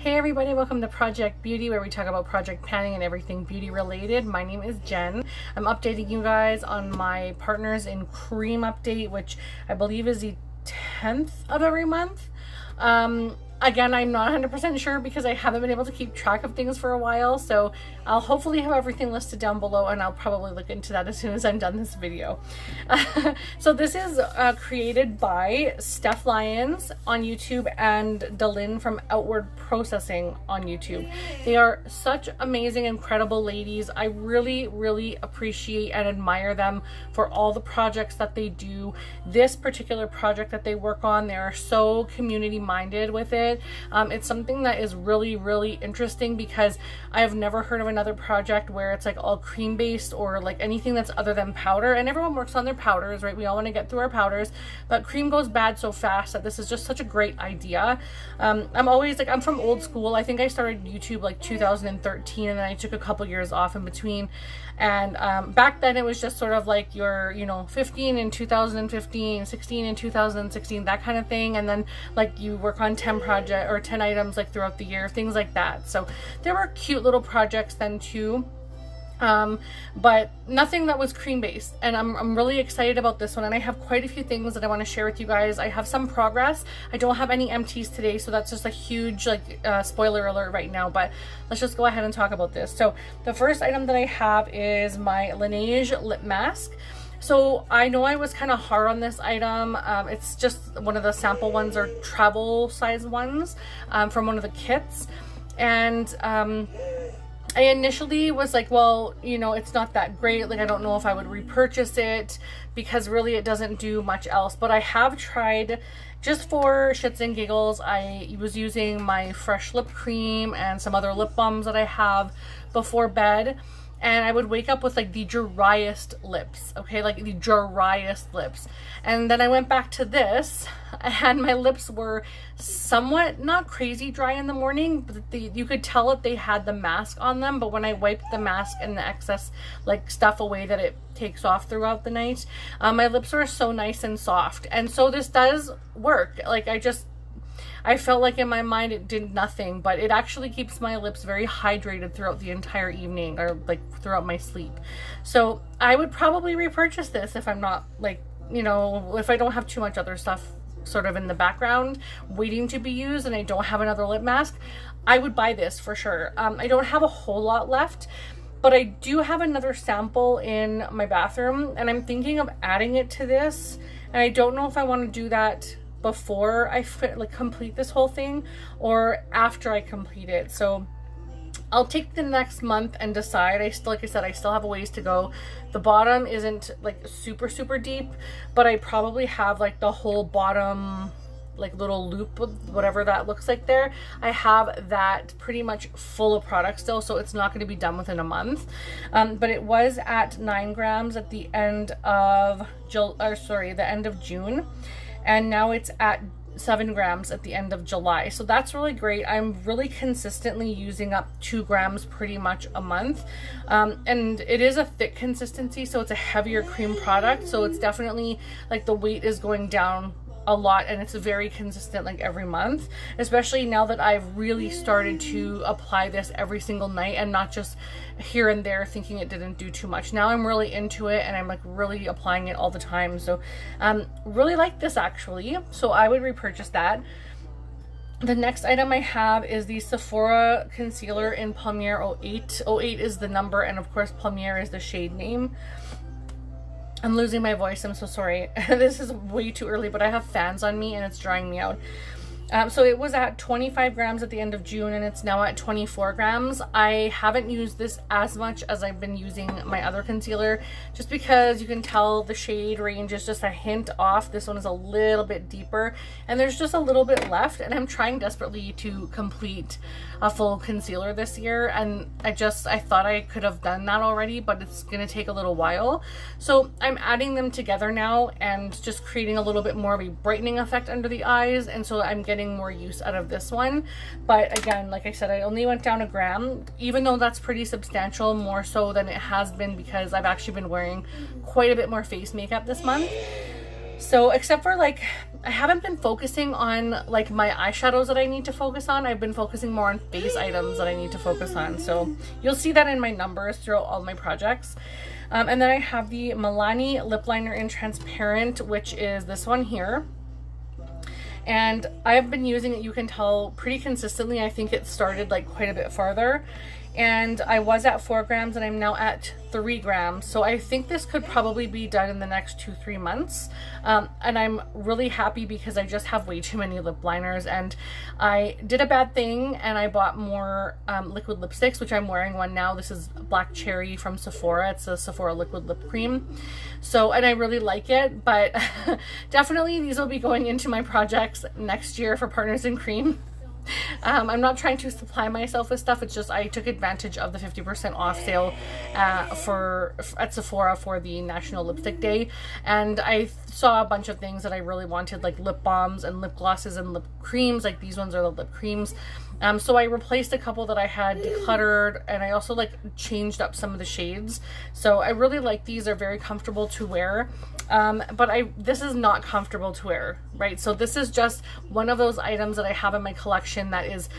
Hey everybody, welcome to Project Beauty, where we talk about project planning and everything beauty related. My name is Jen. I'm updating you guys on my Partners in Cream update, which I believe is the 10th of every month. Again, I'm not 100% sure because I haven't been able to keep track of things for a while, so I'll hopefully have everything listed down below, and I'll probably look into that as soon as I'm done this video. So this is created by Steph Lyons on YouTube and DaLyn from Outward Processing on YouTube. They are such amazing, incredible ladies. I really appreciate and admire them for all the projects that they do. This particular project that they work on, they are so community minded with it. It's something that is really interesting because I have never heard of another project where it's like all cream based or like anything that's other than powder, and everyone works on their powders, right? We all want to get through our powders, but cream goes bad so fast that this is just such a great idea. I'm always like, I'm from old school. I think I started YouTube like 2013, and then I took a couple years off in between. And back then it was just sort of like your, 15 in 2015, 16 in 2016, that kind of thing. And then like you work on 10 project or 10 items like throughout the year, things like that. So there were cute little projects then too. But nothing that was cream based, and I'm really excited about this one, and I have quite a few things that I want to share with you guys. I have some progress. I don't have any empties today, so that's just a huge spoiler alert right now, but let's just go ahead and talk about this. So the first item that I have is my Lineage Lip Mask. So I know I was kind of hard on this item. It's just one of the sample ones or travel size ones from one of the kits, and I initially was like, well, it's not that great. Like, I don't know if I would repurchase it because really it doesn't do much else. But I have tried, just for shits and giggles, I was using my fresh lip cream and some other lip balms that I have before bed. And I would wake up with like the driest lips, okay? Like the driest lips. And then I went back to this and my lips were somewhat not crazy dry in the morning, but you could tell that they had the mask on them. But when I wiped the mask and the excess like stuff away that it takes off throughout the night, my lips were so nice and soft. And so this does work. Like I felt like in my mind it did nothing, but it actually keeps my lips very hydrated throughout the entire evening, or like throughout my sleep. So I would probably repurchase this if I'm not like, if I don't have too much other stuff sort of in the background waiting to be used and I don't have another lip mask. I would buy this for sure. I don't have a whole lot left, but I do have another sample in my bathroom, and I'm thinking of adding it to this, and I don't know if I want to do that before I complete this whole thing or after I complete it. So I'll take the next month and decide. Like I said, I still have a ways to go. The bottom isn't like super deep, but I probably have like the whole bottom like little loop, whatever that looks like there. I have that pretty much full of product still, so it's not going to be done within a month. But it was at 9 grams at the end of the end of June. And now it's at 7 grams at the end of July. So that's really great. I'm really consistently using up 2 grams pretty much a month. And it is a thick consistency, so it's a heavier cream product. So it's definitely like the weight is going down a lot, and it's very consistent like every month, especially now that I've really started to apply this every single night and not just here and there thinking it didn't do too much. Now I'm really into it and I'm like really applying it all the time. So really like this actually, so I would repurchase that. The next item I have is the Sephora concealer in Palmier 08. 08 is the number, and of course Palmier is the shade name. I'm losing my voice, I'm so sorry. This is way too early, but I have fans on me and it's drying me out. So it was at 25 grams at the end of June, and it's now at 24 grams. I haven't used this as much as I've been using my other concealer, just because you can tell the shade range is just a hint off. This one is a little bit deeper, and there's just a little bit left, and I'm trying desperately to complete a full concealer this year, and I thought I could have done that already, but it's gonna take a little while. So I'm adding them together now and just creating a little bit more of a brightening effect under the eyes, and so I'm getting more use out of this one. But again, like I said, I only went down 1 gram, even though that's pretty substantial, more so than it has been because I've actually been wearing quite a bit more face makeup this month. So except for like haven't been focusing on like my eyeshadows that I need to focus on. I've been focusing more on face items that I need to focus on. So you'll see that in my numbers throughout all my projects. And then I have the Milani lip liner in transparent, which is this one here. And I've been using it, you can tell, pretty consistently. I think it started like quite a bit farther. And I was at 4 grams and I'm now at 3 grams. So I think this could probably be done in the next 2-3 months. And I'm really happy because I just have way too many lip liners, and I did a bad thing and I bought more liquid lipsticks, which I'm wearing one now. This is Black Cherry from Sephora. It's a Sephora liquid lip cream. So, and I really like it, but definitely these will be going into my projects next year for Partners in Cream. I'm not trying to supply myself with stuff. It's just I took advantage of the 50% off sale at Sephora for the National Lipstick Day, and I saw a bunch of things that I really wanted, like lip balms and lip glosses and lip creams. Like these ones are the lip creams. So I replaced a couple that I had decluttered, and I also like changed up some of the shades. So I really like these. They're very comfortable to wear. But this is not comfortable to wear, right? So this is just one of those items that I have in my collection that is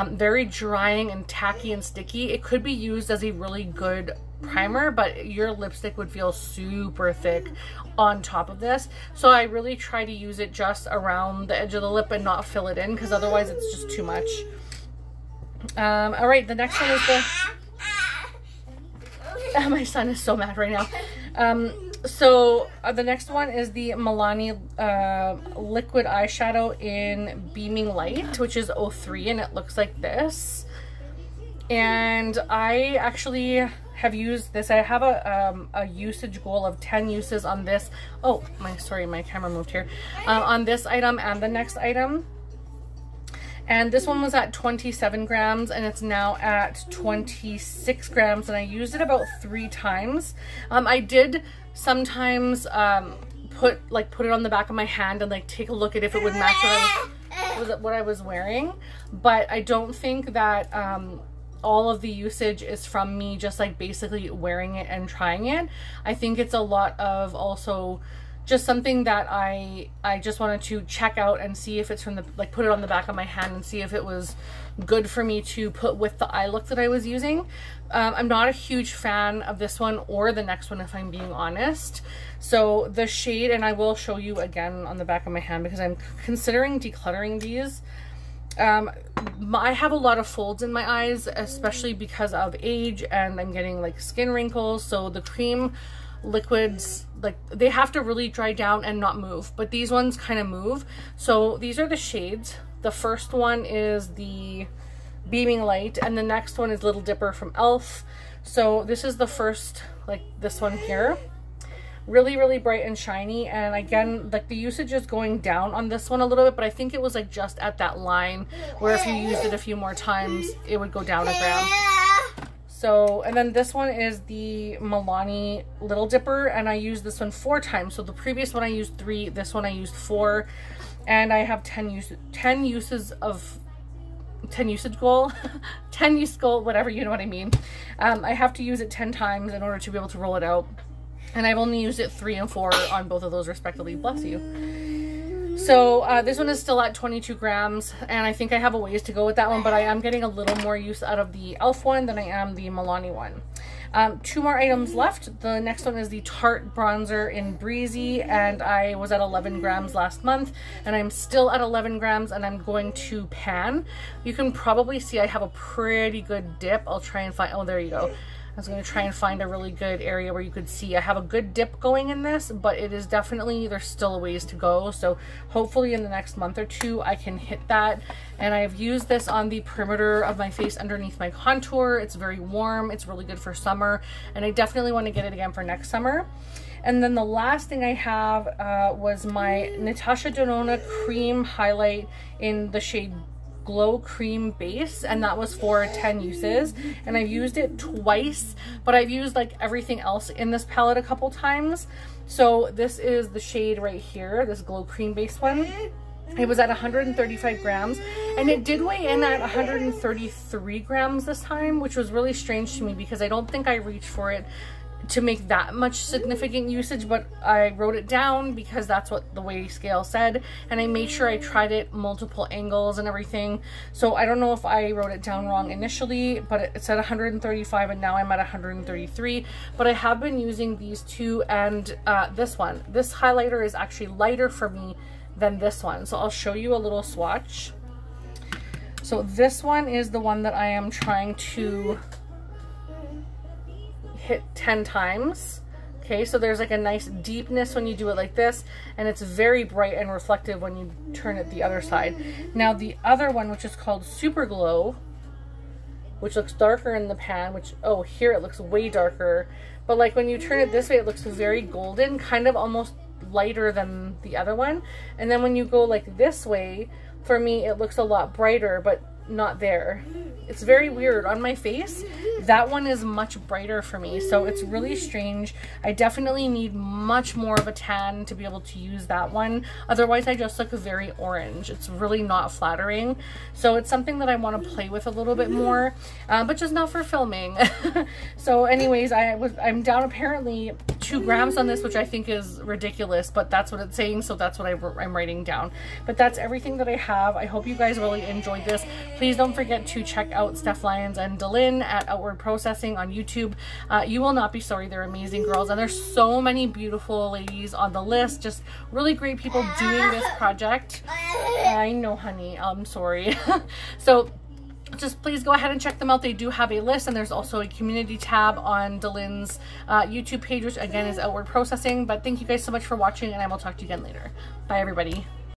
very drying and tacky and sticky. It could be used as a really good primer, but your lipstick would feel super thick on top of this. So I really try to use it just around the edge of the lip and not fill it in, because otherwise it's just too much. All right, the next one is the... my son is so mad right now. So the next one is the Milani liquid eyeshadow in Beaming Light, which is 03, and it looks like this. And I actually have used this. I have a usage goal of 10 uses on this. Oh, sorry, my camera moved here. On this item and the next item. And this one was at 27 grams and it's now at 26 grams, and I used it about 3 times. I did sometimes put it on the back of my hand and like take a look at if it would match what I was wearing, but I don't think that all of the usage is from me just like basically wearing it and trying it. I think it's a lot of also just something that I just wanted to check out and see if it's from the, like, put it on the back of my hand and see if it was good for me to put with the eye look that I was using. I'm not a huge fan of this one or the next one, if I'm being honest. So the shade, and I will show you again on the back of my hand because I'm considering decluttering these. I have a lot of folds in my eyes, especially because of age, and I'm getting like skin wrinkles. So the cream liquids, like, they have to really dry down and not move, but these ones kind of move. So these are the shades. The first one is the Beaming Light, and the next one is Little Dipper from e.l.f. So this is the first, like this one here. Really, really bright and shiny, and again, like, the usage is going down on this one a little bit, but I think it was like just at that line where if you used it a few more times, it would go down a gram. So, and then this one is the Milani Little Dipper, and I used this one 4 times. So the previous one I used 3, this one I used 4, and I have 10 usage goal, 10 use goal, whatever, you know what I mean. I have to use it 10 times in order to be able to roll it out, and I've only used it 3 and 4 on both of those respectively. Bless you. So this one is still at 22 grams, and I think I have a ways to go with that one, but I am getting a little more use out of the e.l.f. one than I am the Milani one. 2 more items left. The next one is the Tarte bronzer in Breezy, and I was at 11 grams last month, and I'm still at 11 grams, and I'm going to pan. You can probably see I have a pretty good dip. I'll try and find, oh, there you go. I was going to try and find a really good area where you could see I have a good dip going in this, but it is definitely, there's still a ways to go. So hopefully in the next month or 2 I can hit that. And I've used this on the perimeter of my face underneath my contour. It's very warm. It's really good for summer, and I definitely want to get it again for next summer. And then the last thing I have was my Natasha Denona cream highlight in the shade Glow Cream Base, and that was for 10 uses, and I've used it twice, but I've used like everything else in this palette a couple times. So this is the shade right here, this Glow Cream Base one. It was at 135 grams, and it did weigh in at 133 grams this time, which was really strange to me because I don't think I reached for it to make that much significant usage, but I wrote it down because that's what the weight scale said, and I made sure I tried it multiple angles and everything. So I don't know if I wrote it down wrong initially, but it said 135 and now I'm at 133. But I have been using these two, and this one. This highlighter is actually lighter for me than this one. So I'll show you a little swatch. So this one is the one that I am trying to hit 10 times. Okay, so there's like a nice deepness when you do it like this, and it's very bright and reflective when you turn it the other side. Now the other one, which is called Super Glow, which looks darker in the pan, which, oh, here it looks way darker, but like when you turn it this way, it looks very golden, kind of almost lighter than the other one. And then when you go like this way, for me it looks a lot brighter, but not there. It's very weird. On my face, that one is much brighter for me, so it's really strange. I definitely need much more of a tan to be able to use that one. Otherwise, I just look very orange. It's really not flattering. So it's something that I want to play with a little bit more, but just not for filming. So anyways, I'm down apparently 2 grams on this, which I think is ridiculous, but that's what it's saying, so that's what I'm writing down. But that's everything that I have. I hope you guys really enjoyed this. Please don't forget to check out Steph Lyons and DaLyn at Outward Processing on YouTube. You will not be sorry. They're amazing girls, and there's so many beautiful ladies on the list. Just really great people doing this project. I know, honey. I'm sorry. So just please go ahead and check them out. They do have a list, and there's also a community tab on DaLyn's YouTube page, which again is Outward Processing. But thank you guys so much for watching, and I will talk to you again later. Bye, everybody.